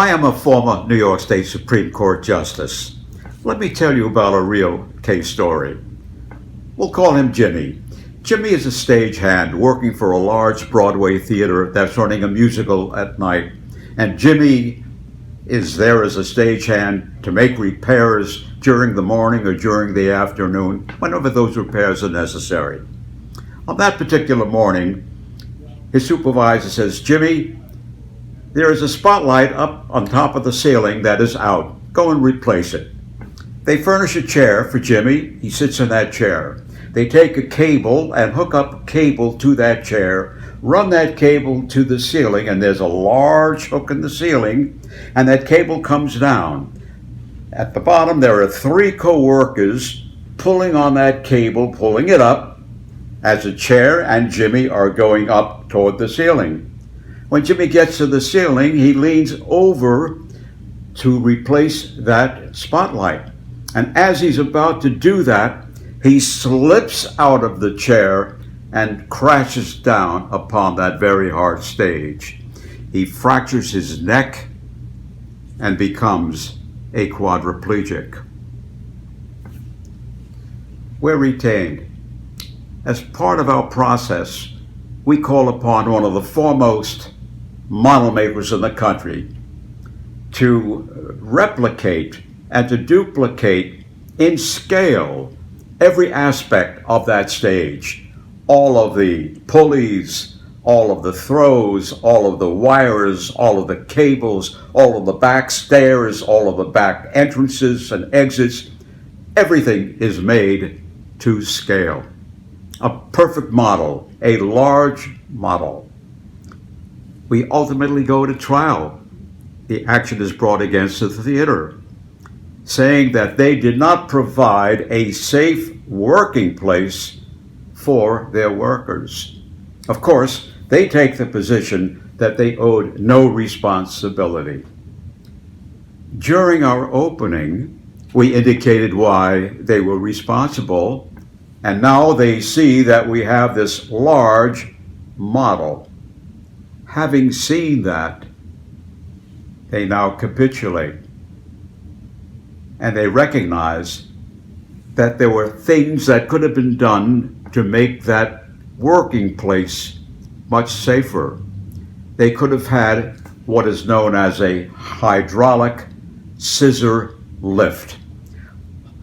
I am a former New York State Supreme Court Justice. Let me tell you about a real case story. We'll call him Jimmy. Jimmy is a stagehand working for a large Broadway theater that's running a musical at night. And Jimmy is there as a stagehand to make repairs during the morning or during the afternoon, whenever those repairs are necessary. On that particular morning, his supervisor says, "Jimmy, there is a spotlight up on top of the ceiling that is out. Go and replace it." They furnish a chair for Jimmy. He sits in that chair. They take a cable and hook up a cable to that chair, run that cable to the ceiling, and there's a large hook in the ceiling, and that cable comes down. At the bottom, there are 3 co-workers pulling on that cable, pulling it up, as the chair and Jimmy are going up toward the ceiling. When Jimmy gets to the ceiling, he leans over to replace that spotlight. And as he's about to do that, he slips out of the chair and crashes down upon that very hard stage. He fractures his neck and becomes a quadriplegic. We're retained. As part of our process, we call upon one of the foremost model makers in the country to replicate and to duplicate in scale every aspect of that stage. All of the pulleys, all of the throws, all of the wires, all of the cables, all of the back stairs, all of the back entrances and exits. Everything is made to scale. A perfect model, a large model. We ultimately go to trial. The action is brought against the theater, saying that they did not provide a safe working place for their workers. Of course, they take the position that they owed no responsibility. During our opening, we indicated why they were responsible, and now they see that we have this large model. Having seen that, they now capitulate. And they recognize that there were things that could have been done to make that working place much safer. They could have had what is known as a hydraulic scissor lift.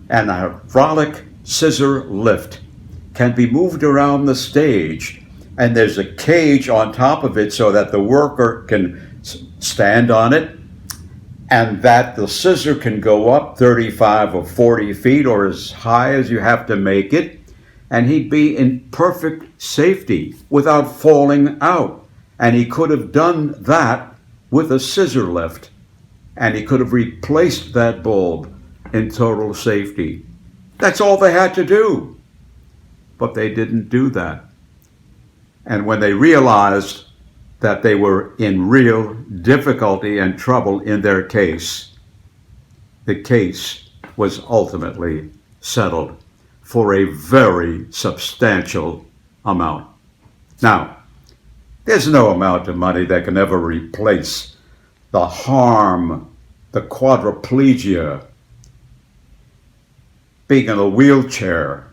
An hydraulic scissor lift can be moved around the stage, and there's a cage on top of it so that the worker can stand on it, and that the scissor can go up 35 or 40 feet or as high as you have to make it, and he'd be in perfect safety without falling out. And he could have done that with a scissor lift, and he could have replaced that bulb in total safety. That's all they had to do. But they didn't do that. And when they realized that they were in real difficulty and trouble in their case, the case was ultimately settled for a very substantial amount. Now, there's no amount of money that can ever replace the harm, the quadriplegia, being in a wheelchair,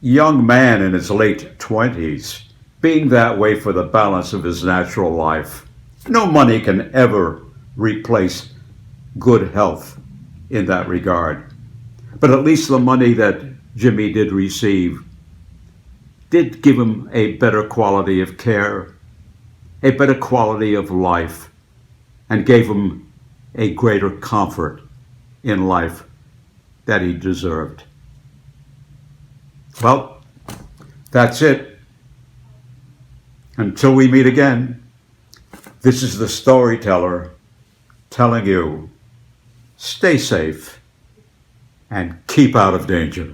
young man in his late 20s, being that way for the balance of his natural life. No money can ever replace good health in that regard. But at least the money that Jimmy did receive did give him a better quality of care, a better quality of life, and gave him a greater comfort in life that he deserved. Well, that's it. Until we meet again, this is the storyteller telling you, stay safe and keep out of danger.